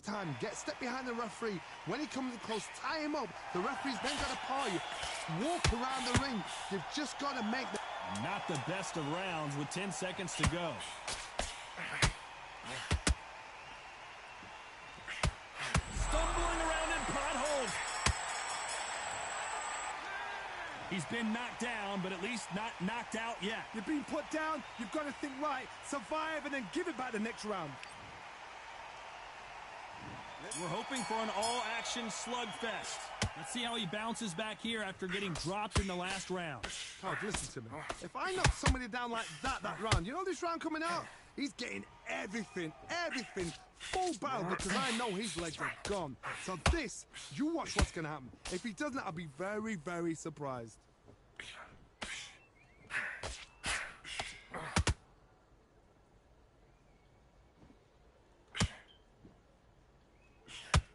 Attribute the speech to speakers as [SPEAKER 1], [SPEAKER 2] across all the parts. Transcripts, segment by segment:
[SPEAKER 1] of time. Get a step behind the referee. When he comes in close, tie him up. The referee's then got to paw you. Walk around the ring. You've just got to make the...
[SPEAKER 2] Not the best of rounds with 10 seconds to go. Stumbling around in potholes. He's been knocked down, but at least not knocked out yet.
[SPEAKER 1] You've been put down. You've got to think right. Survive and then give it back the next round.
[SPEAKER 2] We're hoping for an all-action slugfest. Let's see how he bounces back here after getting dropped in the last round.
[SPEAKER 1] Todd, listen to me. If I knock somebody down like that round, you know this round coming out? He's getting everything, full battle, because I know his legs are gone. So this, you watch what's going to happen. If he doesn't, I'll be very, very surprised.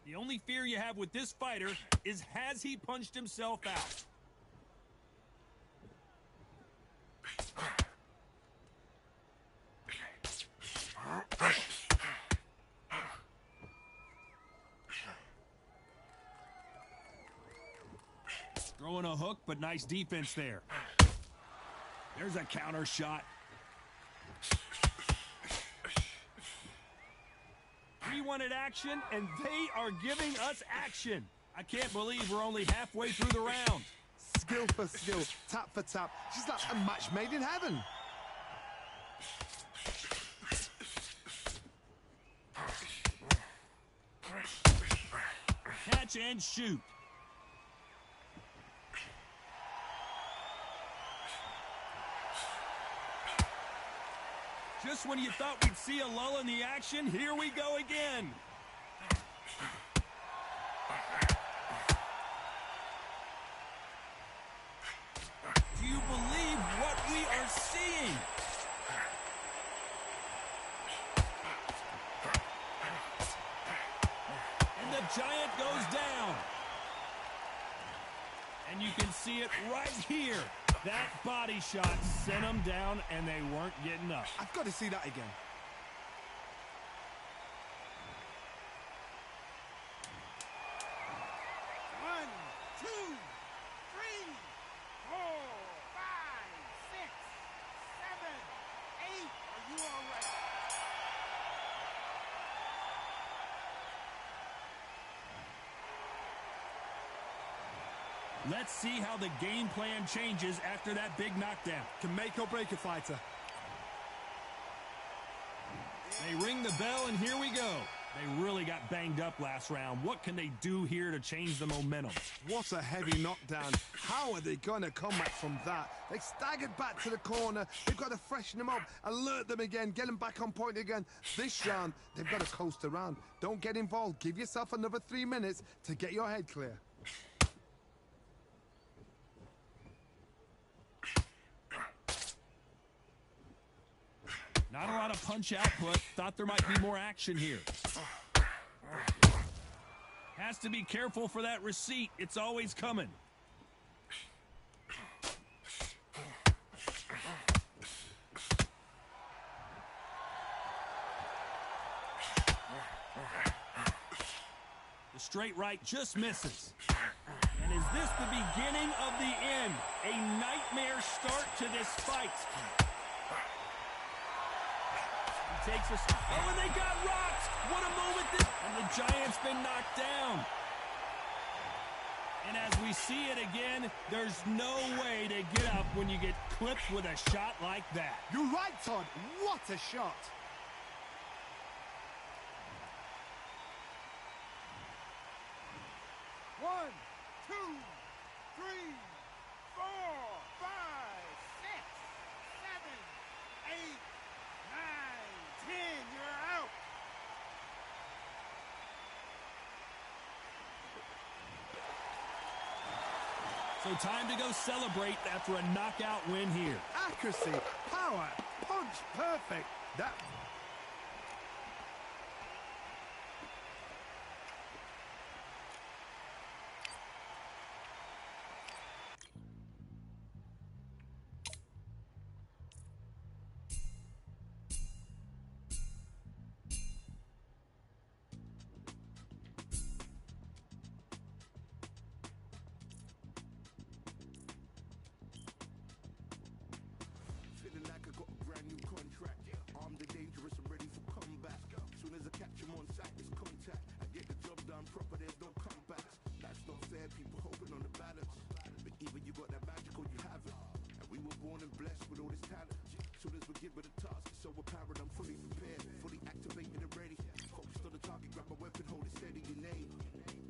[SPEAKER 2] The only fear you have with this fighter is, has he punched himself out? Throwing a hook, but nice defense there. There's a counter shot. We wanted action, and they are giving us action. I can't believe we're only halfway through the round.
[SPEAKER 1] Skill for skill, tap for tap. She's like a match made in heaven.
[SPEAKER 2] Catch and shoot. Just when you thought we'd see a lull in the action, here we go again. Do you believe what we are seeing? And the giant goes down. And you can see it right here. That body shot sent them down, and they weren't getting up.
[SPEAKER 1] I've got to see that again.
[SPEAKER 3] One, two, three, 4, 5, 6, 7, 8. Are you all right?
[SPEAKER 2] Let's see how the game plan changes after that big knockdown.
[SPEAKER 1] Can make or break a fighter.
[SPEAKER 2] They ring the bell, and here we go. They really got banged up last round. What can they do here to change the momentum?
[SPEAKER 1] What a heavy knockdown. How are they going to come back from that? They staggered back to the corner. They've got to freshen them up, alert them again, get them back on point again. This round, they've got to coast around. Don't get involved. Give yourself another 3 minutes to get your head clear.
[SPEAKER 2] Not a lot of punch output. Thought there might be more action here. Has to be careful for that receipt. It's always coming. The straight right just misses. And is this the beginning of the end? A nightmare start to this fight. Takes us. Oh, and they got rocked! What a moment this. And the Giant's been knocked down. And as we see it again, there's no way to get up when you get clipped with a shot like that.
[SPEAKER 1] You're right, Todd. What a shot.
[SPEAKER 3] One, two, three, 4, 5, 6, 7, 8, 9, 10. You're out.
[SPEAKER 2] So time to go celebrate after a knockout win here.
[SPEAKER 1] Accuracy, power, punch, perfect. That...
[SPEAKER 4] born and blessed with all this talent. Soon as we get with the task, it's so apparent I'm fully prepared, fully activated and ready. Focused on the target, grab my weapon, hold it steady, your name.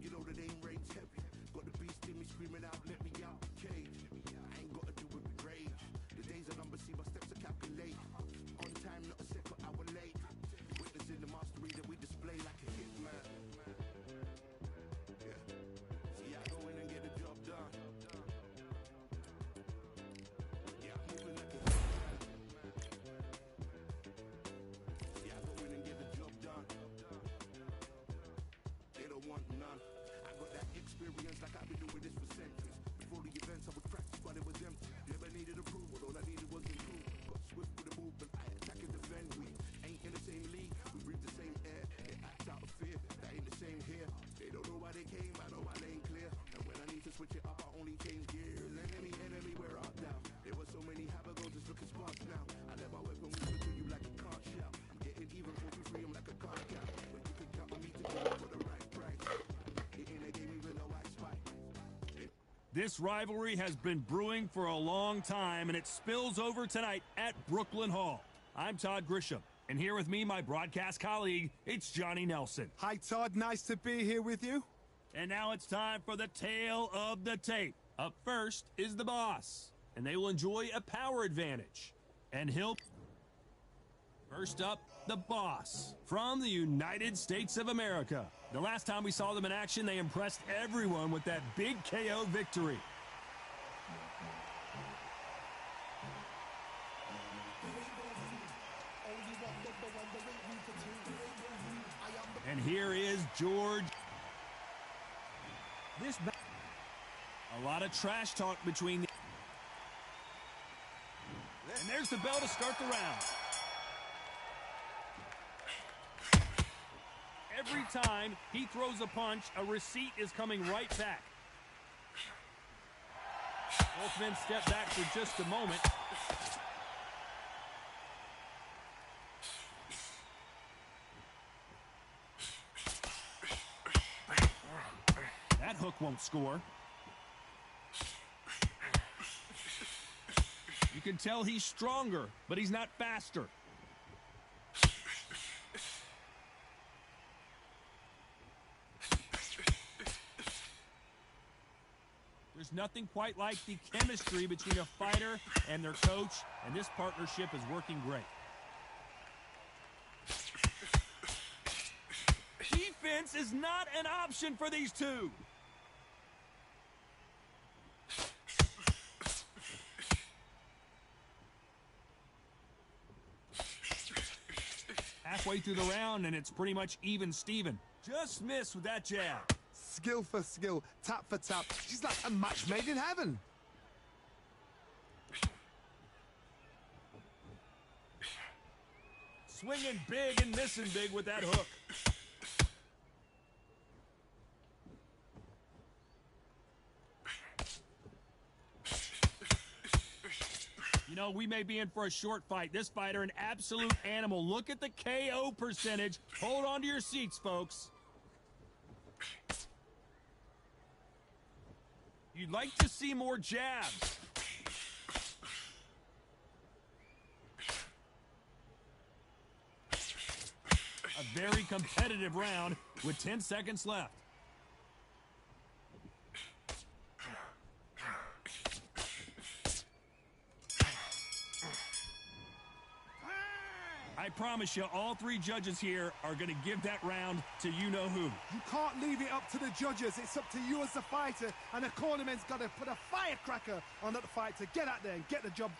[SPEAKER 4] You know that aim rain's heavy. Got the beast in me screaming out, let me out the cage. I ain't gotta do it with rage. The days are numbered, see my steps are calculate. On time, not a second hour late. Witnessing the mastery that we display like a hitman. Yeah. See, I go in and get the job done. Yeah, I'm moving like a hitman. See, I go in and get the job done. They don't want none. I got that experience like I've been doing this for centuries. Before the events, I would practice while it was empty. Never needed approval, all I needed was improve. Got swift with the movement, I attack and defend. We ain't in the same league, we breathe the same air. They act out of fear, that ain't the same here. They don't know why they came, I know my lane clear. And when I need to switch it up, I only change gears. Enemy, we're out now. There were so many habagos, just looking sparks now. I let my weapon whisper to you like a can't shout. I'm getting even for free, I'm like a card count. When you can count on me to go for the right price. Hitting a game with a white spike.
[SPEAKER 2] This rivalry has been brewing for a long time, and it spills over tonight at Brooklyn Hall. I'm Todd Grisham, and here with me, my broadcast colleague, it's Johnny Nelson.
[SPEAKER 1] Hi, Todd. Nice to be here with you.
[SPEAKER 2] And now it's time for the tale of the tape. Up first is the boss, and they will enjoy a power advantage. And he'll... First up, the boss from the United States of America. The last time we saw them in action, they impressed everyone with that big KO victory. And here is George. A lot of trash talk between the... And there's the bell to start the round. Every time he throws a punch, a receipt is coming right back. Both men step back for just a moment. That hook won't score. You can tell he's stronger, but he's not faster. There's nothing quite like the chemistry between a fighter and their coach, and this partnership is working great. Defense is not an option for these two. Halfway through the round, and it's pretty much even Steven. Just missed with that jab.
[SPEAKER 1] Skill for skill, tap for tap. She's like a match made in heaven.
[SPEAKER 2] Swinging big and missing big with that hook. You know, we may be in for a short fight. This fighter, an absolute animal. Look at the KO percentage. Hold on to your seats, folks. You'd like to see more jabs. A very competitive round with 10 seconds left. I promise you, all three judges here are going to give that round to you-know-who.
[SPEAKER 1] You can't leave it up to the judges. It's up to you as the fighter, and the cornerman's got to put a firecracker on that fight to get out there and get the job.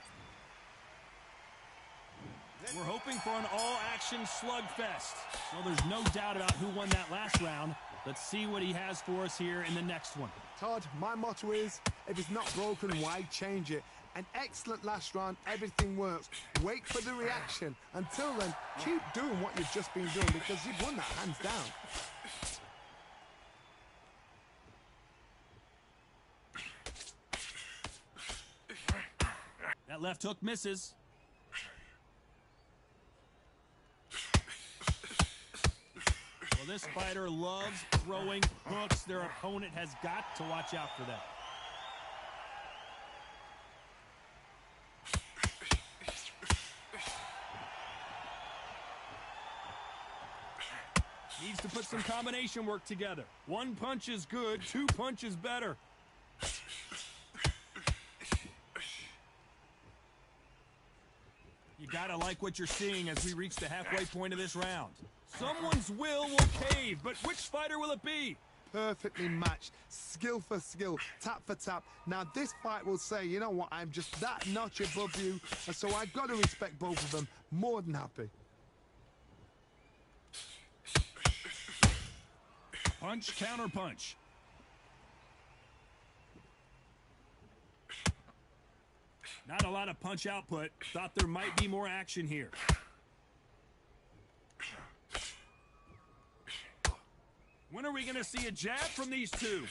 [SPEAKER 2] We're hoping for an all-action slugfest. Well, there's no doubt about who won that last round. Let's see what he has for us here in the next one.
[SPEAKER 1] Todd, my motto is, if it's not broken, why change it? An excellent last round, everything works. Wait for the reaction. Until then, keep doing what you've just been doing because you've won that hands down.
[SPEAKER 2] That left hook misses. Well, this fighter loves throwing hooks. Their opponent has got to watch out for that. Needs to put some combination work together. One punch is good, two punches better. You gotta like what you're seeing as we reach the halfway point of this round. Someone's will cave, but which fighter will it be?
[SPEAKER 1] Perfectly matched, skill for skill, tap for tap. Now this fight will say, you know what, I'm just that notch above you, and so I've got to respect both of them. More than happy.
[SPEAKER 2] Punch, counter punch. Not a lot of punch output. Thought there might be more action here. When are we going to see a jab from these two?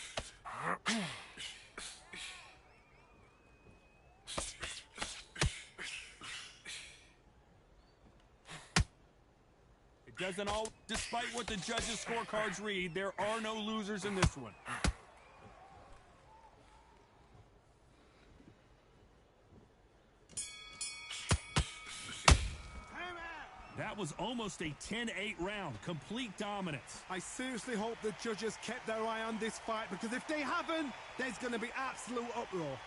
[SPEAKER 2] It doesn't all. Despite what the judges' scorecards read, there are no losers in this one. That was almost a 10-8 round. Complete dominance.
[SPEAKER 3] I seriously hope the judges kept their eye on this fight, because if they haven't, there's going to be absolute uproar.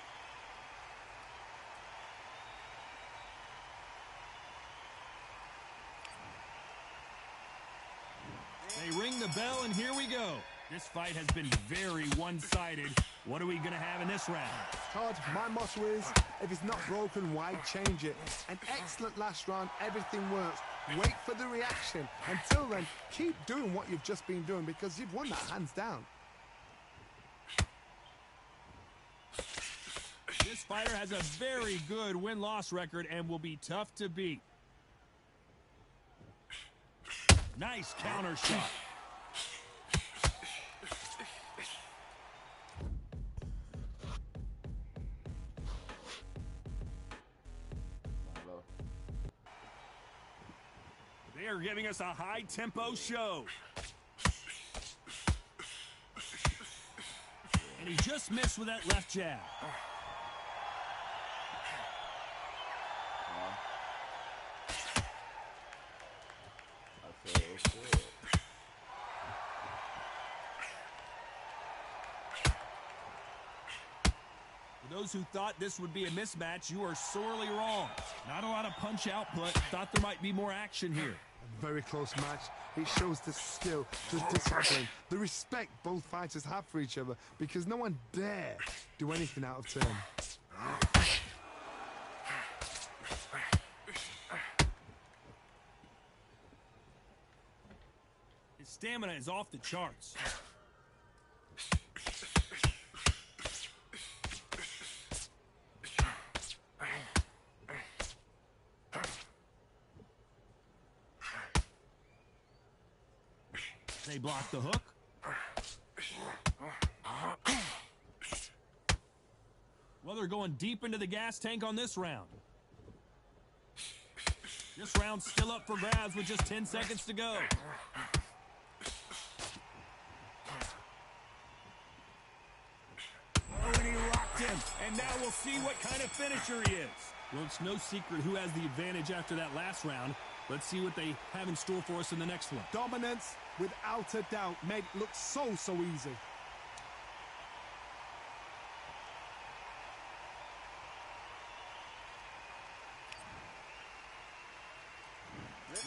[SPEAKER 2] They ring the bell, and here we go. This fight has been very one-sided. What are we going to have in this round?
[SPEAKER 1] Todd, my motto is, if it's not broken, why change it? An excellent last round, everything works. Wait for the reaction. Until then, keep doing what you've just been doing, because you've won that hands down.
[SPEAKER 2] This fighter has a very good win-loss record and will be tough to beat. Nice counter shot. They are giving us a high-tempo show. And he just missed with that left jab. For those who thought this would be a mismatch, you are sorely wrong. Not a lot of punch output. Thought there might be more action here.
[SPEAKER 1] A very close match. It shows the skill, the discipline, the respect both fighters have for each other, because no one dare do anything out of turn.
[SPEAKER 2] His stamina is off the charts. They block the hook. Well, they're going deep into the gas tank on this round. This round's still up for grabs with just 10 seconds to go. Oh, and he rocked him. And now we'll see what kind of finisher he is. Well, it's no secret who has the advantage after that last round. Let's see what they have in store for us in the next one.
[SPEAKER 3] Dominance, without a doubt, made it look so easy.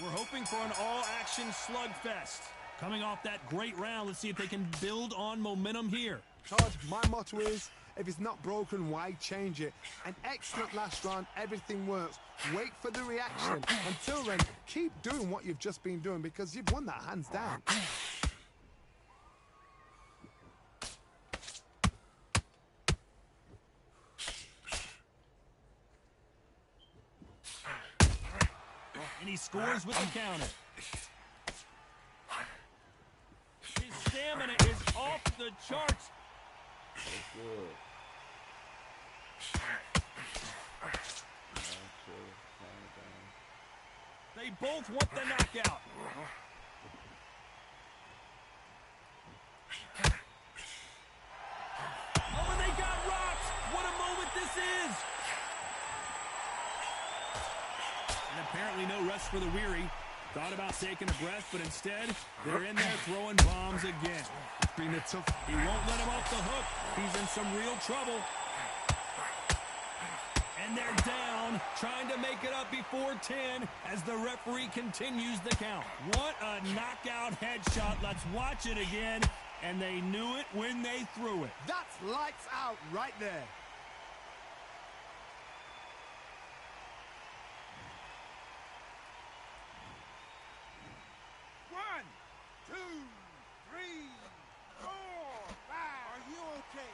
[SPEAKER 2] We're hoping for an all-action slugfest. Coming off that great round, let's see if they can build on momentum here.
[SPEAKER 1] Todd, my motto is, if it's not broken, why change it? An excellent last round, everything works. Wait for the reaction. Until then, keep doing what you've just been doing, because you've won that hands down.
[SPEAKER 2] And he scores with the counter. His stamina is off the charts. They both want the knockout. Oh, and they got rocked. What a moment this is. And apparently no rest for the weary. Thought about taking a breath, but instead, they're in there throwing bombs again.
[SPEAKER 1] It's been a tough...
[SPEAKER 2] He won't let him off the hook. He's in some real trouble. And they're down, trying to make it up before 10 as the referee continues the count. What a knockout headshot. Let's watch it again. And they knew it when they threw it.
[SPEAKER 3] That's lights out right there.
[SPEAKER 4] One, two, three, four, five. Are you okay?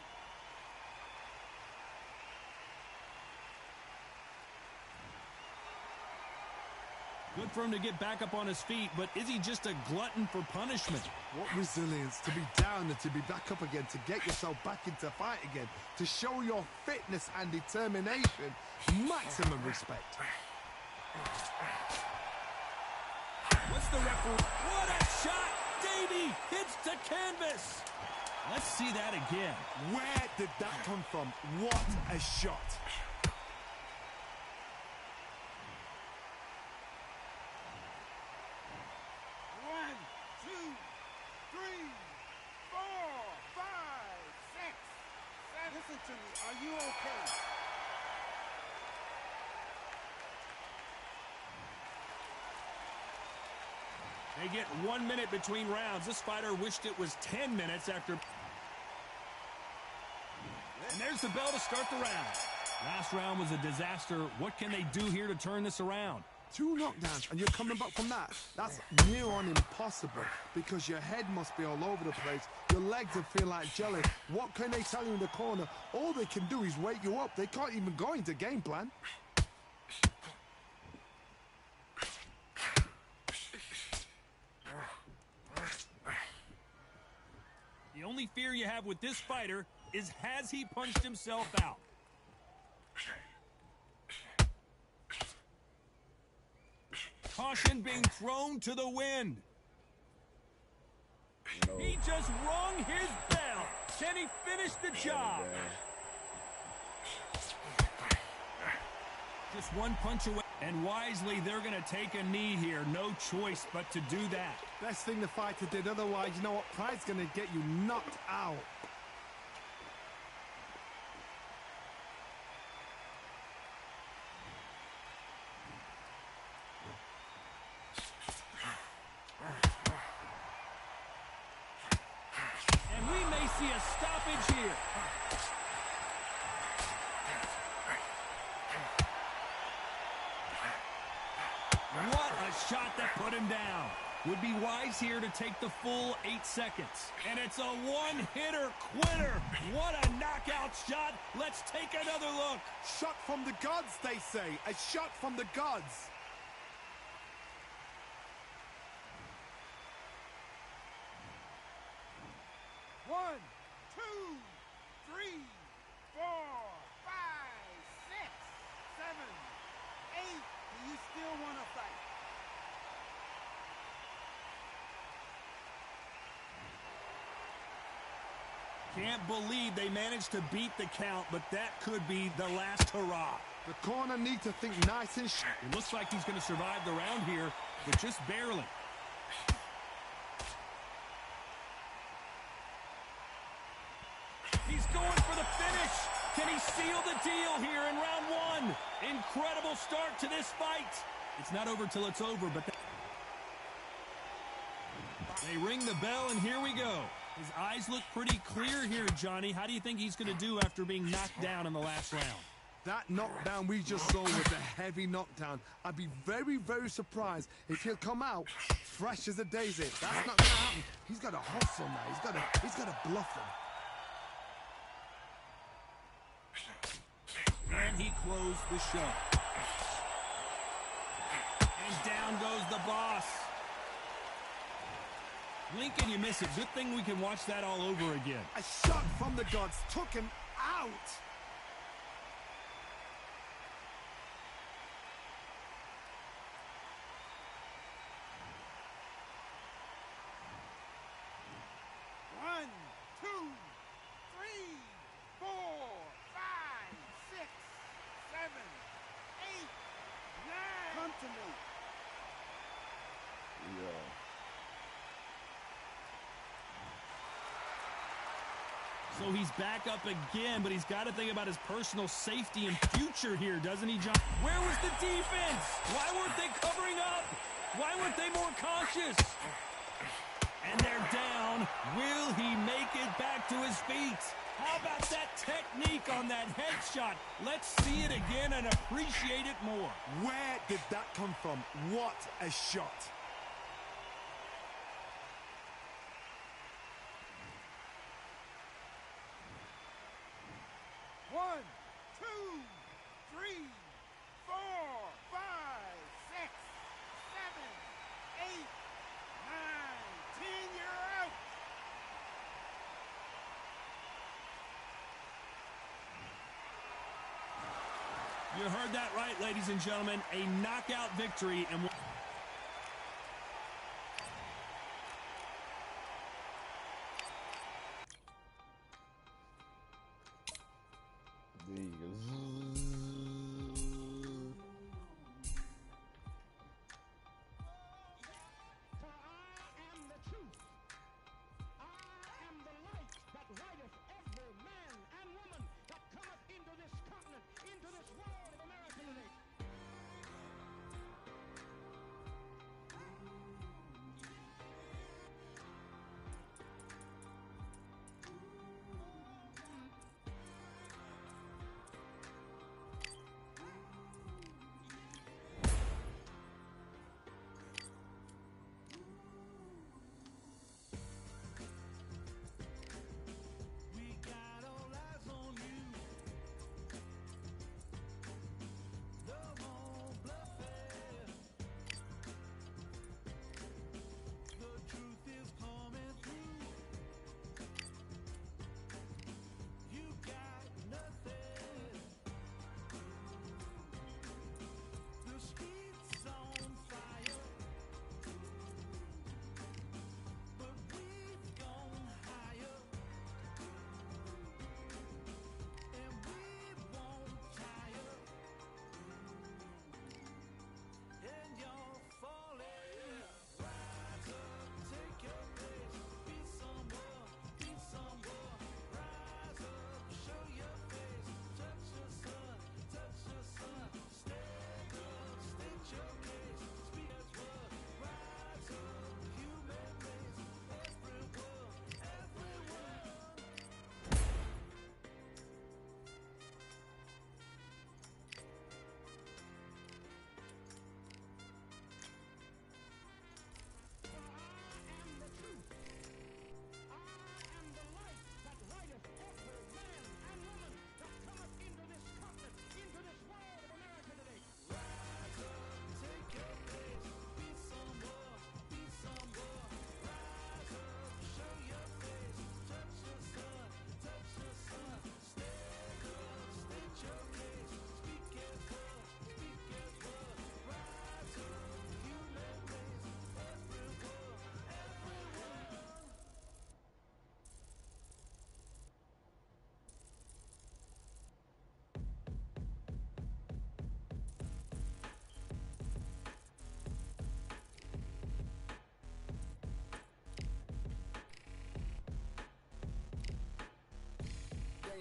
[SPEAKER 2] Good for him to get back up on his feet, but is he just a glutton for punishment?
[SPEAKER 1] What resilience to be down and to be back up again, to get yourself back into fight again, to show your fitness and determination. Maximum respect.
[SPEAKER 2] What's the referee? What a shot! Davey hits to canvas. Let's see that again.
[SPEAKER 3] Where did that come from? What a shot.
[SPEAKER 4] One, two, three, four, five, six, seven. Listen to me. Are you okay?
[SPEAKER 2] They get 1 minute between rounds. This fighter wished it was 10 minutes after. And there's the bell to start the round. Last round was a disaster. What can they do here to turn this around?
[SPEAKER 1] 2 knockdowns and you're coming back from that. That's near on impossible because your head must be all over the place. Your legs will feel like jelly. What can they tell you in the corner? All they can do is wake you up. They can't even go into game plan.
[SPEAKER 2] The only fear you have with this fighter is, has he punched himself out? Caution being thrown to the wind. He just rung his bell. Can he finish the job? Just one punch away. And wisely, they're going to take a knee here. No choice but to do that.
[SPEAKER 3] Best thing the fighter did. Otherwise, you know what? Pride's going to get you knocked out.
[SPEAKER 2] And we may see a stoppage here. What a shot that put him down. Would be wise here to take the full 8 seconds. And it's a one-hitter quitter. What a knockout shot. Let's take another look.
[SPEAKER 3] Shot from the gods, they say. A shot from the gods.
[SPEAKER 4] One, two, three, four, five, six, seven, eight. Do you still want to fight?
[SPEAKER 2] Can't believe they managed to beat the count, but that could be the last hurrah.
[SPEAKER 1] The corner need to think nice and
[SPEAKER 2] It looks like he's going to survive the round here, but just barely. He's going for the finish. Can he seal the deal here in round 1? Incredible start to this fight. It's not over till it's over, but they ring the bell, and here we go. His eyes look pretty clear here, Johnny. How do you think he's going to do after being knocked down in the last round?
[SPEAKER 1] that knockdown we just saw was a heavy knockdown. I'd be very, very surprised if he'll come out fresh as a daisy. That's not going to happen. He's got to hustle now. He's got to bluff him.
[SPEAKER 2] And he closed the show. And down goes the boss. Lincoln, you miss it. Good thing we can watch that all over again.
[SPEAKER 3] A shot from the gods took him out.
[SPEAKER 4] One, two, three, four, five, six, seven, eight, nine. Come to me.
[SPEAKER 2] So he's back up again, but he's got to think about his personal safety and future here, doesn't he, John? Where was the defense? Why weren't they covering up? Why weren't they more cautious? And they're down. Will he make it back to his feet? How about that technique on that headshot? Let's see it again and appreciate it more.
[SPEAKER 3] Where did that come from? What a shot.
[SPEAKER 4] One, two, three, 4, 5, 6, 7, 8, 9, 10. You're out.
[SPEAKER 2] You heard that right, ladies and gentlemen. A knockout victory. And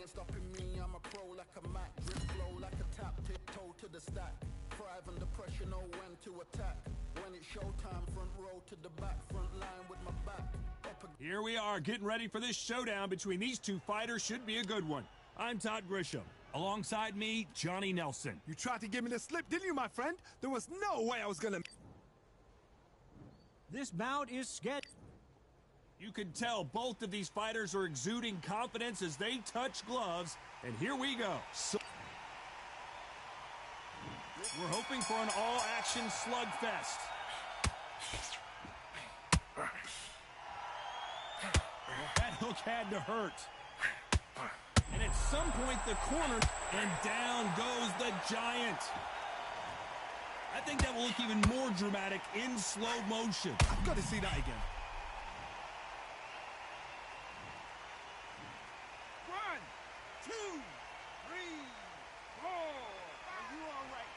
[SPEAKER 4] Ain't stopping me, I'm a pro like a Mac. Drip flow like a tap, tiptoe to the stack. Thrive under pressure, know when to attack. When it's showtime, front row to the back. Front line with my back.
[SPEAKER 2] here we are, getting ready for this showdown between these two fighters. Should be a good one. I'm Todd Grisham. Alongside me, Johnny Nelson.
[SPEAKER 3] You tried to give me the slip, didn't you, my friend? There was no way I was gonna...
[SPEAKER 5] This bout is scheduled.
[SPEAKER 2] You can tell both of these fighters are exuding confidence as they touch gloves, and here we go. We're hoping for an all-action slugfest. That hook had to hurt. And at some point, the corner, and down goes the Giant. I think that will look even more dramatic in slow motion.
[SPEAKER 3] I've got to see that again.
[SPEAKER 4] 1, 2, 3, 4. Are you all right?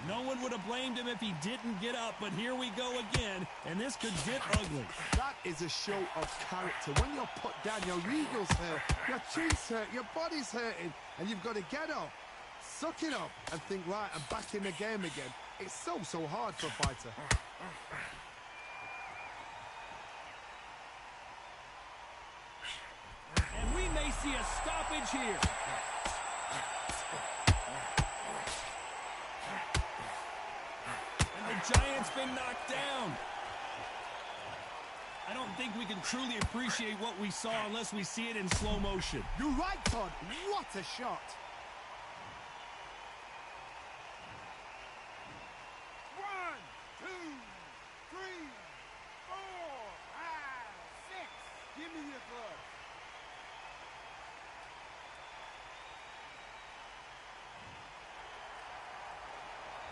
[SPEAKER 2] No one would have blamed him if he didn't get up, but here we go again, and this could get ugly.
[SPEAKER 1] That is a show of character. When you're put down, your ego's hurt, your chin's hurt, your body's hurting, and you've got to get up, suck it up, and think, right, I'm back in the game again. It's so hard for a fighter.
[SPEAKER 2] And we may see a stoppage here. And the Giant's been knocked down. I don't think we can truly appreciate what we saw unless we see it in slow motion.
[SPEAKER 1] You're right, Todd. What a shot.
[SPEAKER 4] One, two, three, four, five, six. Give me your glove.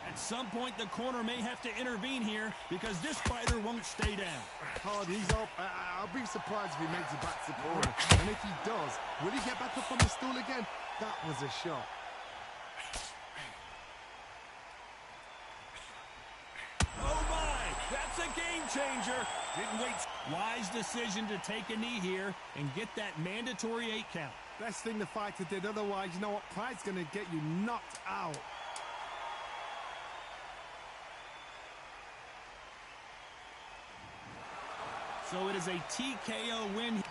[SPEAKER 2] At some point, the corner may have to intervene here because this fighter won't stay down.
[SPEAKER 1] Todd, he's up. I'll be surprised if he makes it back to the corner. And if he does, will he get back up on the stool again? That was a shot.
[SPEAKER 2] Oh my, that's a game changer. Didn't wait. Wise decision to take a knee here and get that mandatory 8 count.
[SPEAKER 3] Best thing the fighter did, otherwise, you know what? Pride's going to get you knocked out.
[SPEAKER 2] So it is a TKO win.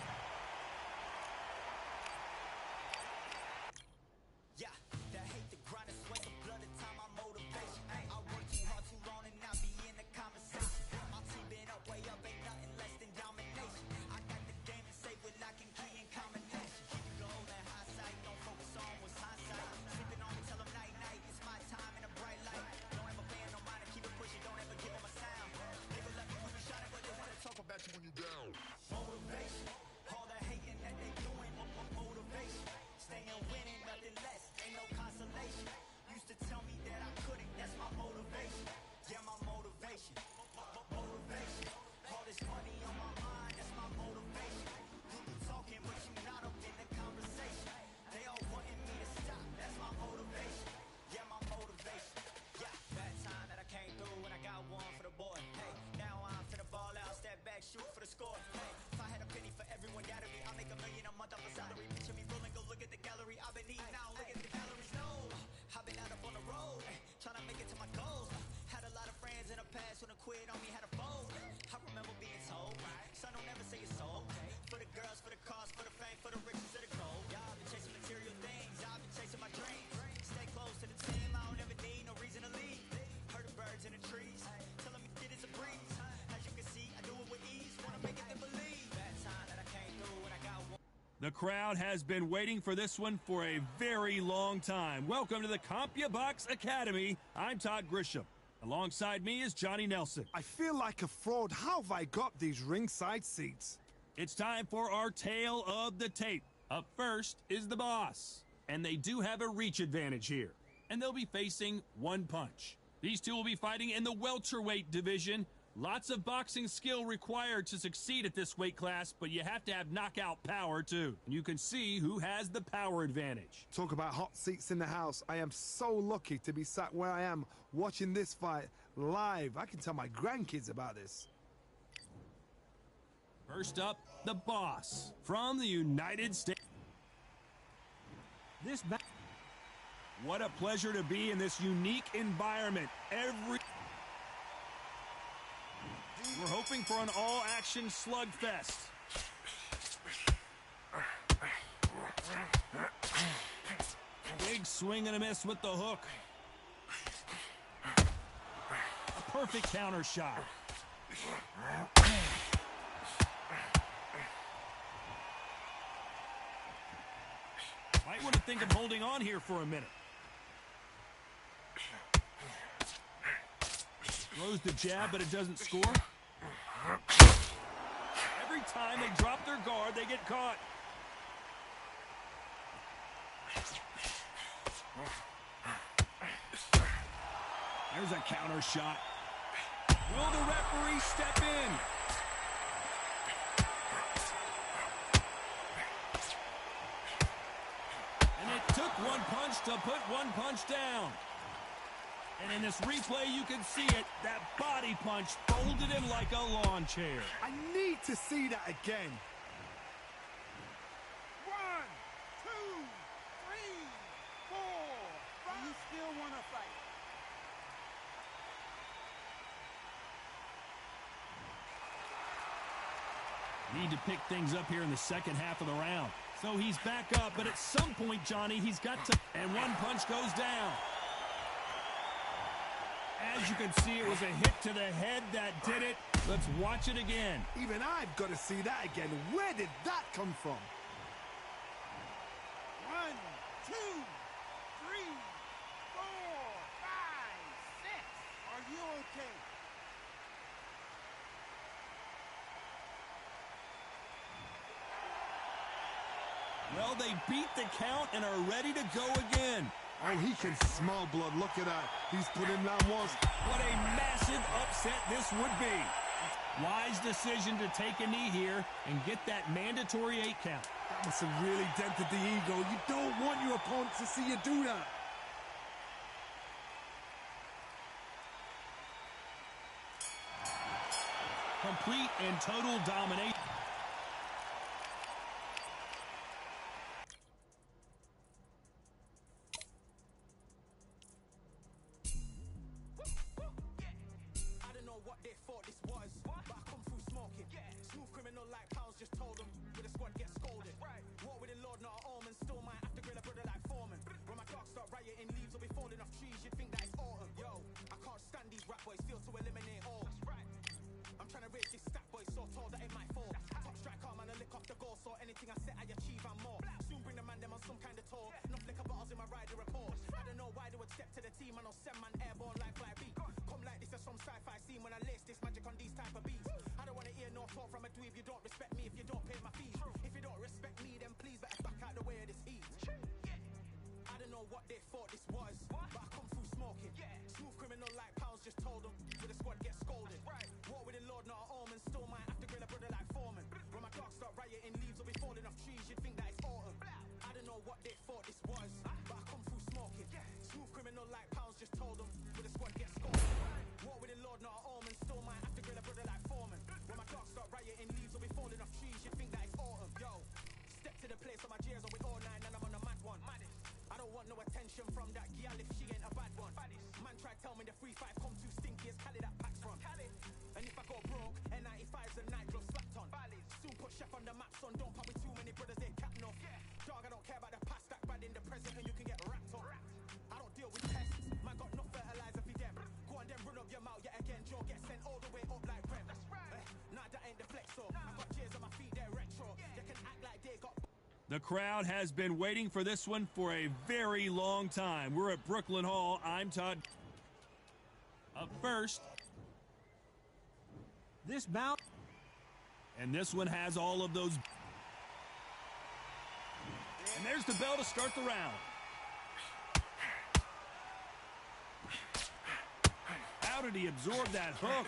[SPEAKER 5] Yeah, that hate the grind and sweat, the blood and time, my motivation. I work too hard too long and not be in the conversation. My team been up, way up, ain't nothing less than domination. I got the game and safe with lock and key and combination. Keep it low and high side, don't focus on what's hindsight. Sleeping on me, tell them night night, it's my time in a bright light. Don't ever pay no mind and keep it pushing, don't ever give them a sound. They will let me when you shot it, but they wanna talk about you when you down. Motivation, all the hating that they doing, motivation. Staying winning, nothing less, ain't no consolation. Used to tell me that I couldn't, that's my motivation. Yeah, my motivation, motivation. All this money on my mind, that's my motivation. You talking, but you not up in the conversation. They all wanting me to stop, that's my motivation. Yeah, my motivation. Yeah, that time that I came through and I got one for the boy. Hey, now I'm finna ball out, step back, shoot for the score. Hey, if I had a penny for everyone doubted me, I'll make $1 million a month off a salary. Picture me rolling, go look at the gallery. I've been eating now, look at the calories. No, I've been out up on the road, trying to make it to my goals. Had a lot of friends in the past when I quit on me, had a fold. I remember being told, son, don't ever say it's sold. For the girls, for the cars, for the fame, for the riches, for the gold. Yeah, I've been chasing material things, I've been chasing my dreams. Stay close to the team, I don't ever need no reason to leave. Heard the birds in the trees, telling me it is a breeze. As you can see, I do it with ease, wanna make it then believe. That time that I came through and I got one.
[SPEAKER 2] The crowd has been waiting for this one for a very long time. Welcome to the CompuBox Academy. I'm Todd Grisham. Alongside me is Johnny Nelson.
[SPEAKER 3] I feel like a fraud. How have I got these ringside seats?
[SPEAKER 2] It's time for our tale of the tape. Up first is the Boss, and they do have a reach advantage here, and they'll be facing One Punch. These two will be fighting in the welterweight division. Lots of boxing skill required to succeed at this weight class, but you have to have knockout power too. And you can see who has the power advantage.
[SPEAKER 1] Talk about hot seats in the house. I am so lucky to be sat where I am watching this fight live. I can tell my grandkids about this.
[SPEAKER 2] First up, the Boss from the United States. What a pleasure to be in this unique environment. We're hoping for an all-action slugfest. Big swing and a miss with the hook. A perfect counter shot. Might want to think of holding on here for a minute. Throws the jab, but it doesn't score. Every time they drop their guard, they get caught. There's a counter shot. Will the referee step in? And it took One Punch to put One Punch down. And in this replay, you can see it. That body punch folded him like a lawn chair.
[SPEAKER 3] I need to see that again.
[SPEAKER 4] 1, 2, 3, 4, 5. You still want to fight?
[SPEAKER 2] Need to pick things up here in the second half of the round. So he's back up, but at some point, Johnny, he's got to... And one punch goes down. As you can see, it was a hit to the head that did it. Let's watch it again.
[SPEAKER 3] Even I've got to see that again. Where did that come from?
[SPEAKER 4] 1, 2, 3, 4, 5, 6. Are you okay?
[SPEAKER 2] Well, they beat the count and are ready to go again.
[SPEAKER 1] Oh, he can smell blood. Look at that. He's put him down once.
[SPEAKER 2] What a massive upset this would be. Wise decision to take a knee here and get that mandatory 8 count.
[SPEAKER 3] That must have really dented the ego. You don't want your opponent to see you do that.
[SPEAKER 2] Complete and total domination.
[SPEAKER 5] Anything I set, I achieve and more. Soon bring the man them on some kind of tour. Enough liquor bottles in my rider report. I don't know why they would step to the team and I'll send man airborne like fly beat. Come like this as some sci-fi scene when I lace this magic on these type of beats. I don't want to hear no talk from a dweeb. You don't respect me if you don't pay my fees. If you don't respect me, then please better back out the way of this heat. I don't know what they thought this was, but I come through smoking. Smooth criminal like Pounds just told them. With the squad get scolded. War with the Lord, not an omen. Still might have to grill a brother like Foreman. When my dogs start rioting, leaves will be falling off trees. You'd think that it's autumn. I don't know what they thought this was, but I come through smoking. Smooth criminal like Pounds just told them. With the squad get scolded. War with the Lord, not an omen. Still might have to grill a brother like Foreman. When my dogs start rioting, leaves will be falling off trees. You'd think that it's autumn. Yo, step to the place on my jeers are with all 9 and I'm on a mad one. I don't want no attention from that girl if she ain't a bad one. Man try tell me the 3-5 come too stinky as Cali that packs from. And if I go broke, N95's a nightclub slapped on. Soon put chef on the map, son. Don't pop with too many brothers, they cap no. Dog, I don't care about the past, that bad in the present, and you can get wrapped up. I don't deal with pests, man got no fertilizer for them. Go on then run up your mouth yet again, Joe get sent all the way up like Rem. Nah, that ain't the flex, so I got cheers on my feet, they're retro. They can act like they got.
[SPEAKER 2] The crowd has been waiting for this one for a very long time. We're at Brooklyn Hall. I'm Todd. Up first, this bout. And this one has all of those. And there's the bell to start the round. How did he absorb that hook?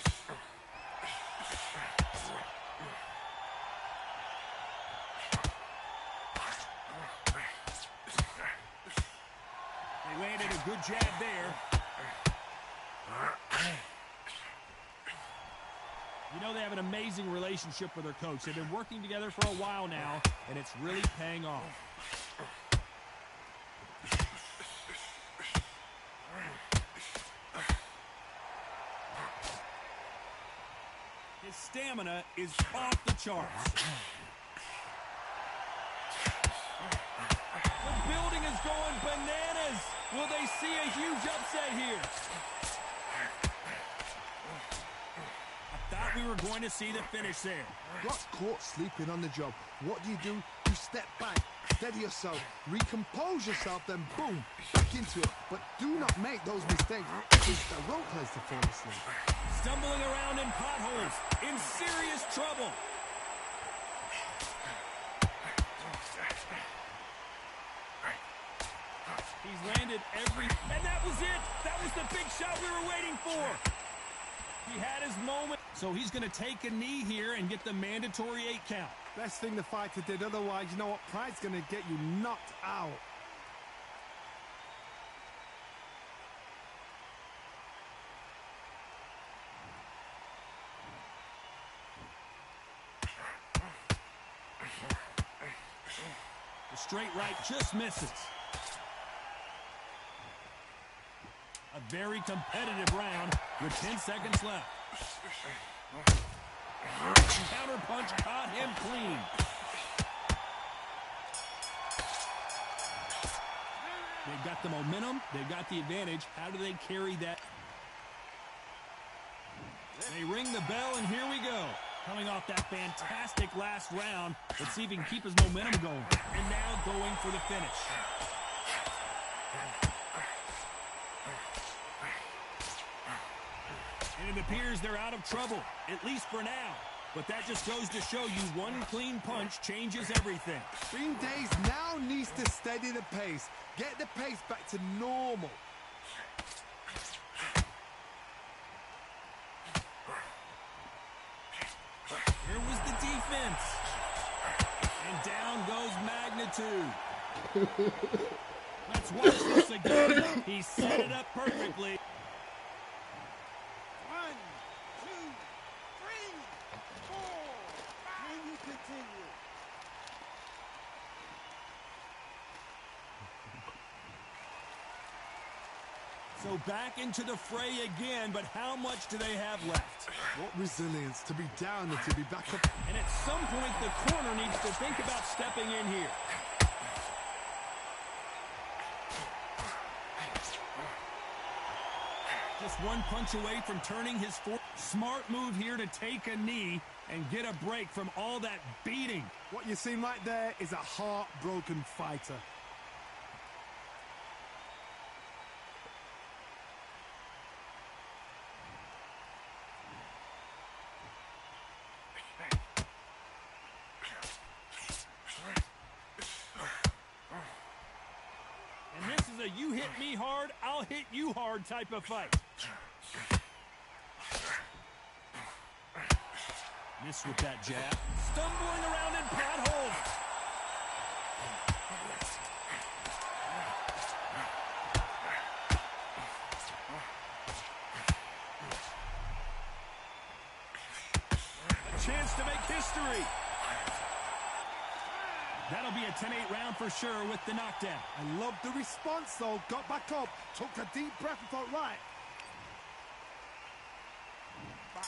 [SPEAKER 2] They landed a good jab there. You know they have an amazing relationship with their coach. They've been working together for a while now, and it's really paying off. His stamina is off the charts. The building is going bananas. Will they see a huge upset here? I thought we were going to see the finish there.
[SPEAKER 1] Got caught sleeping on the job. What do? You step back, steady yourself, recompose yourself, then boom, back into it. But do not make those mistakes. It's the wrong place to fall asleep.
[SPEAKER 2] Stumbling around in potholes, in serious trouble. He's landed every... And that was it! That was the big shot we were waiting for! He had his moment. So he's going to take a knee here and get the mandatory 8 count.
[SPEAKER 3] Best thing the fighter did, otherwise, you know what? Pride's going to get you knocked out.
[SPEAKER 2] straight right just misses. A very competitive round with 10 seconds left. Counter punch caught him clean. They've got the momentum. They've got the advantage. How do they carry that? They ring the bell, and here we go. Coming off that fantastic last round. Let's see if he can keep his momentum going. And now going for the finish. And it appears they're out of trouble, at least for now. But that just goes to show you one clean punch changes everything.
[SPEAKER 1] Green Days now needs to steady the pace. Get the pace back to normal.
[SPEAKER 2] Here was the defense. And down goes Magnitude. Let's watch this again. He set it up perfectly.
[SPEAKER 3] 1, 2, 3, 4, 5. Can you continue?
[SPEAKER 2] So back into the fray again, but how much do they have left?
[SPEAKER 1] What resilience to be down and to be back up.
[SPEAKER 2] And at some point, the corner needs to think about stepping in here. Just one punch away from turning his fork. Smart move here to take a knee and get a break from all that beating.
[SPEAKER 3] What you seen right there is a heartbroken fighter.
[SPEAKER 2] And this is a you hit me hard, I'll hit you hard type of fight. Miss with that jab. Stumbling around in potholes. A chance to make history. That'll be a 10-8 round for sure with the knockdown.
[SPEAKER 3] I love the response, though. Got back up, took a deep breath and thought, right.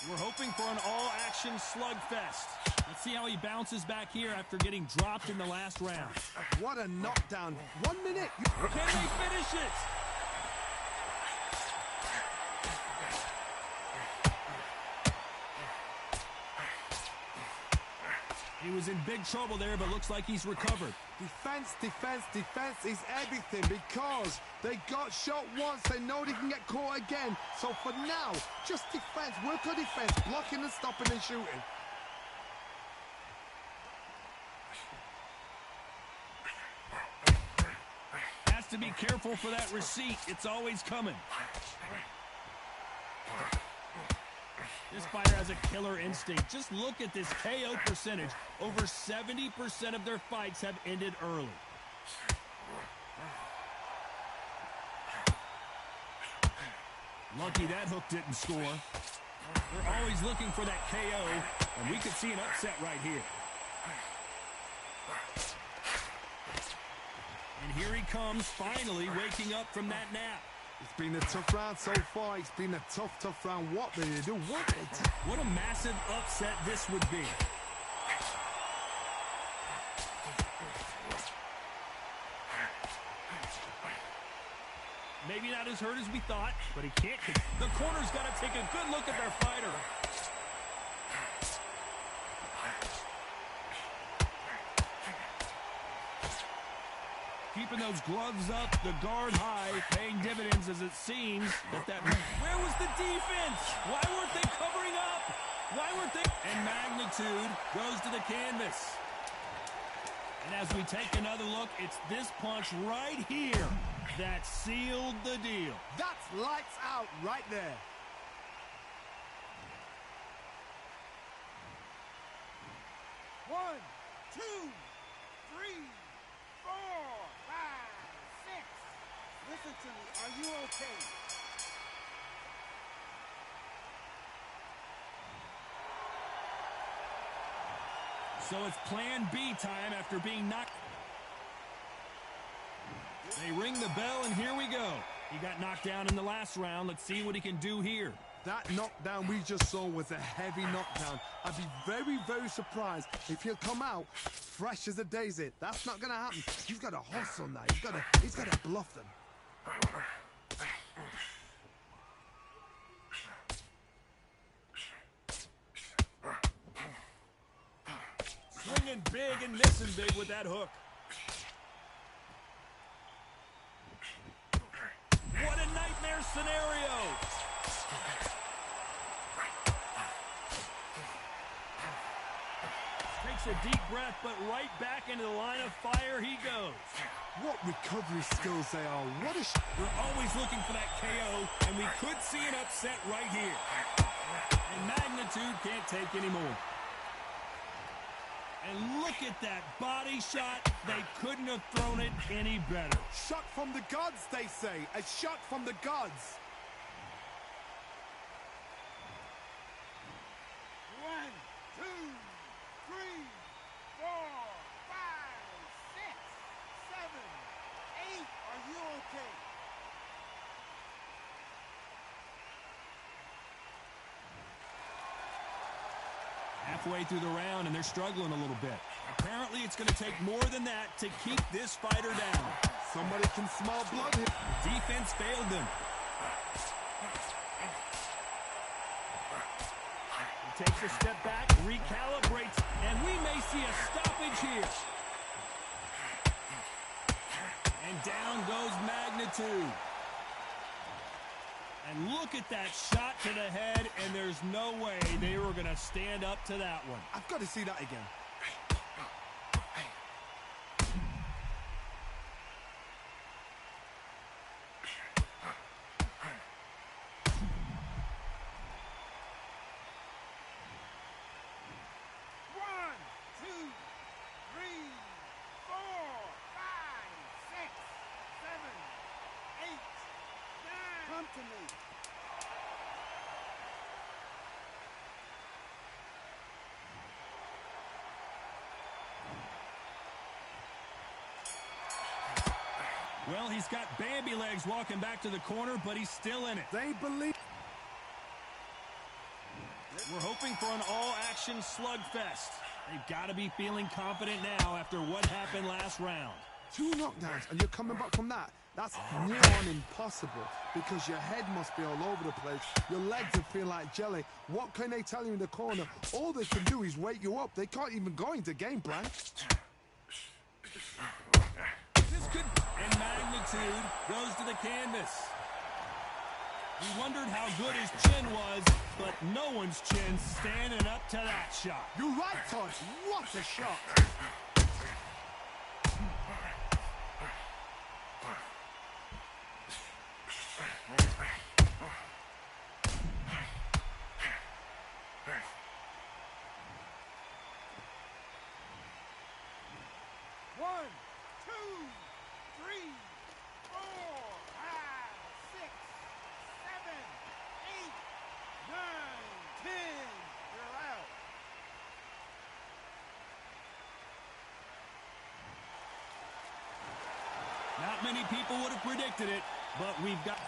[SPEAKER 2] We're hoping for an all-action slugfest. Let's see how he bounces back here after getting dropped in the last round.
[SPEAKER 1] What a knockdown. 1 minute.
[SPEAKER 2] Can they finish it? He was in big trouble there, but looks like he's recovered.
[SPEAKER 1] Defense, defense, defense is everything because they got shot once. They know they can get caught again. So for now, just defense. Work on defense. Blocking and stopping and shooting.
[SPEAKER 2] Has to be careful for that receipt. It's always coming. This fighter has a killer instinct. Just look at this KO percentage. Over 70% of their fights have ended early. Lucky that hook didn't score. They're always looking for that KO, and we could see an upset right here. And here he comes, finally waking up from that nap.
[SPEAKER 1] It's been a tough round so far. It's been a tough round. What did they do?
[SPEAKER 2] What a massive upset this would be. Maybe not as hurt as we thought, but he can't. The corner's got to take a good look at their fighter. Keeping those gloves up, the guard high, paying dividends as it seems. Where was the defense? Why weren't they covering up? Why weren't they? And Magnitude goes to the canvas. And as we take another look, it's this punch right here that sealed the deal.
[SPEAKER 1] That's lights out right there.
[SPEAKER 3] One, two, 3, 4, 5, 6. Listen to me. Are you okay?
[SPEAKER 2] So it's plan B time after being knocked. They ring the bell, and here we go. He got knocked down in the last round. Let's see what he can do here.
[SPEAKER 1] That knockdown we just saw was a heavy knockdown. I'd be very, very surprised if he'll come out fresh as a daisy. That's not going to happen. He's got to hustle now. He's got to bluff them.
[SPEAKER 2] Swinging big and missing big with that hook. What a nightmare scenario! Takes a deep breath, but right back into the line of fire he goes.
[SPEAKER 1] What recovery skills they are.
[SPEAKER 2] We're always looking for that KO, and we could see an upset right here. And Magnitude can't take any more. And look at that body shot. They couldn't have thrown it any better.
[SPEAKER 1] Shot from the gods, they say. A shot from the gods.
[SPEAKER 3] 1, 2, 3, 4, 5, 6, 7, 8. Are you okay?
[SPEAKER 2] Halfway through the round, and they're struggling a little bit. Apparently, it's going to take more than that to keep this fighter down.
[SPEAKER 1] Somebody can smell blood here.
[SPEAKER 2] Defense failed them. He takes a step back, recalibrates, and we may see a stoppage here. And down goes Magnitude. And look at that shot to the head, and there's no way they were going to stand up to that one.
[SPEAKER 1] I've got to see that again.
[SPEAKER 3] Come to me.
[SPEAKER 2] Well, he's got Bambi legs walking back to the corner, but he's still in it.
[SPEAKER 1] They believe.
[SPEAKER 2] We're hoping for an all-action slugfest. They've got to be feeling confident now after what happened last round.
[SPEAKER 1] 2 knockdowns, and you're coming back from that. That's near on impossible because your head must be all over the place. Your legs will feel like jelly. What can they tell you in the corner? All they can do is wake you up. They can't even go into game plan.
[SPEAKER 2] This could... And Magnitude goes to the canvas. We wondered how good his chin was, but no one's chin standing up to that shot.
[SPEAKER 1] You're right, Todd. What a shot.
[SPEAKER 2] Not many people would have predicted it, but we've got...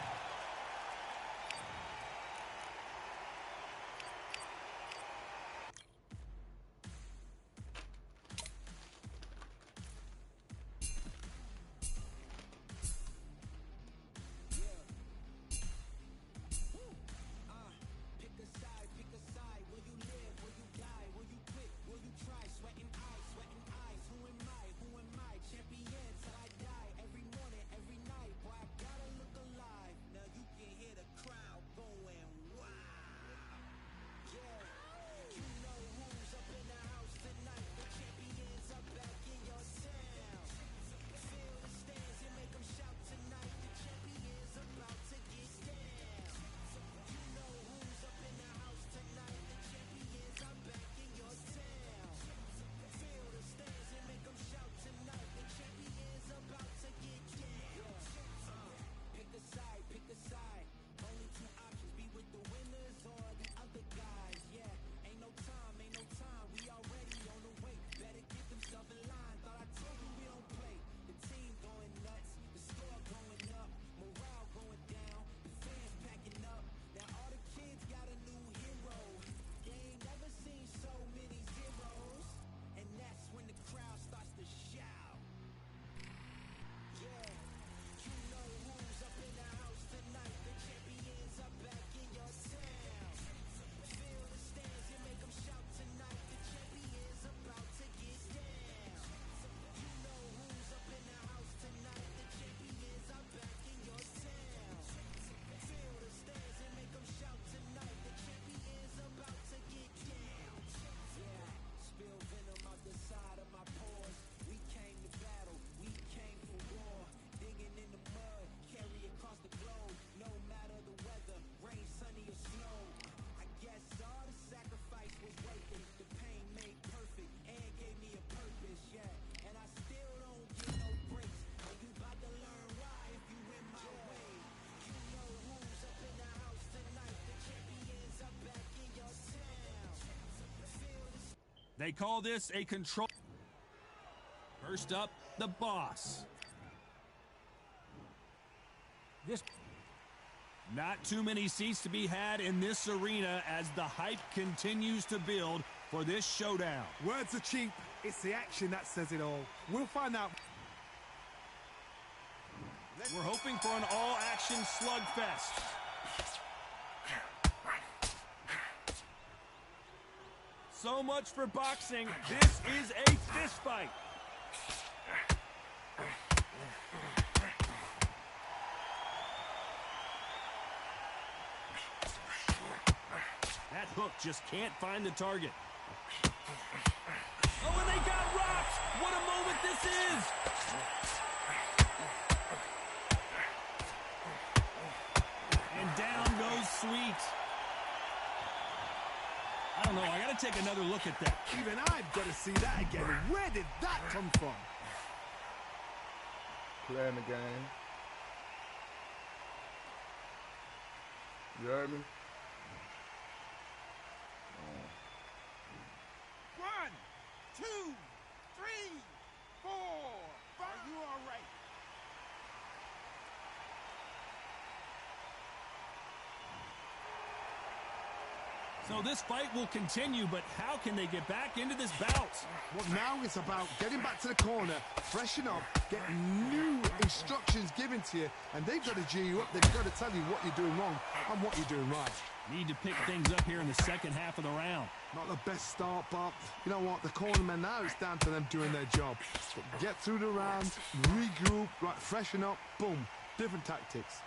[SPEAKER 5] Champion till I die, every morning, every night. Boy, I gotta look alive.
[SPEAKER 2] They call this a control. First up, the boss. Not too many seats to be had in this arena as the hype continues to build for this showdown.
[SPEAKER 1] Words are cheap. It's the action that says it all. We'll find out.
[SPEAKER 2] We're hoping for an all-action slugfest. So much for boxing. This is a fist fight. That hook just can't find the target. Oh, and they got rocked! What a moment this is! And down goes Sweet. I don't know, I gotta take another look at that.
[SPEAKER 1] Even I've got to see that again. Where did that come from?
[SPEAKER 6] Playing the game. You heard me?
[SPEAKER 3] 1, 2, 3, 4, 5. Are you all right?
[SPEAKER 2] So this fight will continue, but how can they get back into this bout?
[SPEAKER 1] Well, now it's about getting back to the corner, freshen up, get new instructions given to you, and they've got to G you up. They've got to tell you what you're doing wrong and what you're doing right.
[SPEAKER 2] Need to pick things up here in the second half of the round.
[SPEAKER 1] Not the best start, but you know what? The cornermen now, it's down to them doing their job. Get through the round, regroup, right, freshen up, boom, different tactics.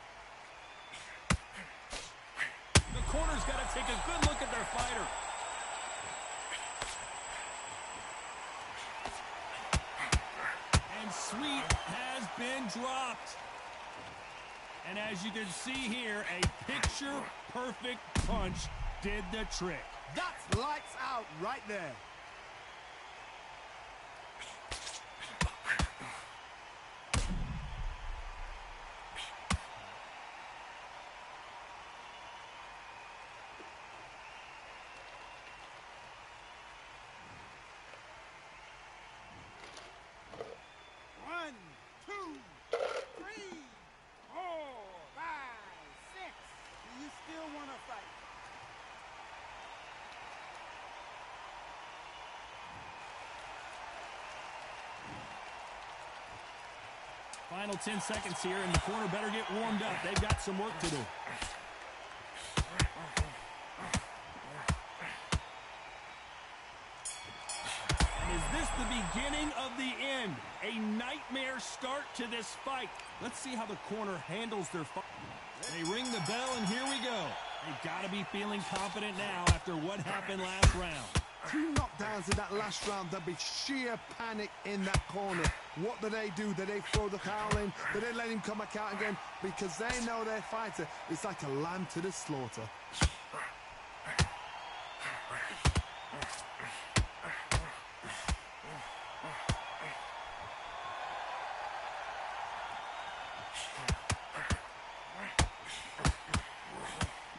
[SPEAKER 2] The corner's got to take a good look at their fighter. And Sweet has been dropped. And as you can see here, a picture-perfect punch did the trick.
[SPEAKER 1] That's lights out right there.
[SPEAKER 2] Final 10 seconds here, and the corner better get warmed up. They've got some work to do. And is this the beginning of the end? A nightmare start to this fight. Let's see how the corner handles their fight. They ring the bell, and here we go. They've got to be feeling confident now after what happened last round.
[SPEAKER 1] 2 knockdowns in that last round. There'll be sheer panic in that corner. What do? Do they throw the towel in? Do they let him come back out again? Because they know their fighter is like a lamb to the slaughter.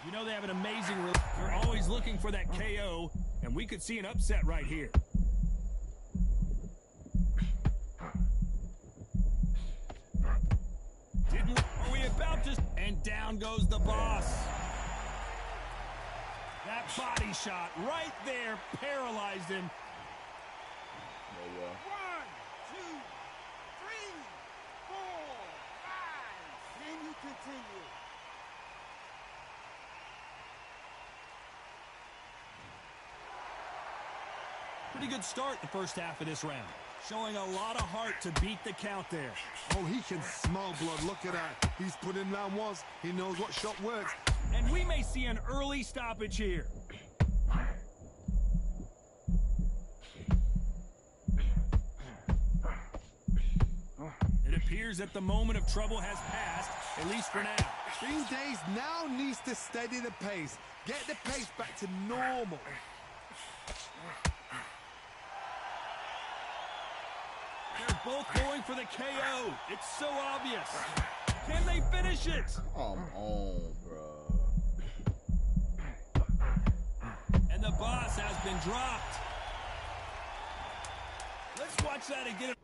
[SPEAKER 2] You know they have an amazing... They're always looking for that KO, and we could see an upset right here. Are we about to... And down goes the boss. That body shot right there paralyzed him.
[SPEAKER 6] Oh, yeah.
[SPEAKER 3] 1, 2, 3, 4, 5. Can you continue?
[SPEAKER 2] Pretty good start the first half of this round. Showing a lot of heart to beat the count there.
[SPEAKER 1] Oh, he can smell blood. Look at that. He's put in round 1. He knows what shot works.
[SPEAKER 2] And we may see an early stoppage here. It appears that the moment of trouble has passed, at least for now.
[SPEAKER 1] Green Days now needs to steady the pace. Get the pace back to normal.
[SPEAKER 2] They're both going for the KO. It's so obvious. Can they finish it?
[SPEAKER 6] Come on, bro.
[SPEAKER 2] And the boss has been dropped. Let's watch that again.